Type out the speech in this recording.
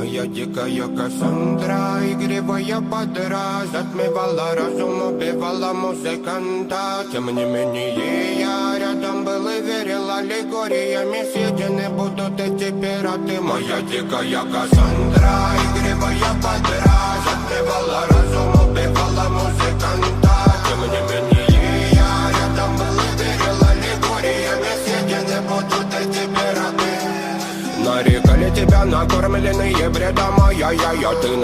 Моя дикая Кассандра, игривая подра, затмевала разум, убивала музыканта. Тем не менее я рядом был и верил аллегориями. Съедены будут эти пираты. Моя дикая Кассандра, игривая подра, затмевала разум, убивала музыканта. Тем не менее я рядом был и верил аллегориями. Съедены будут эти пираты. Нарекали тебя накормленные бредом, ай-яй-яй, ты на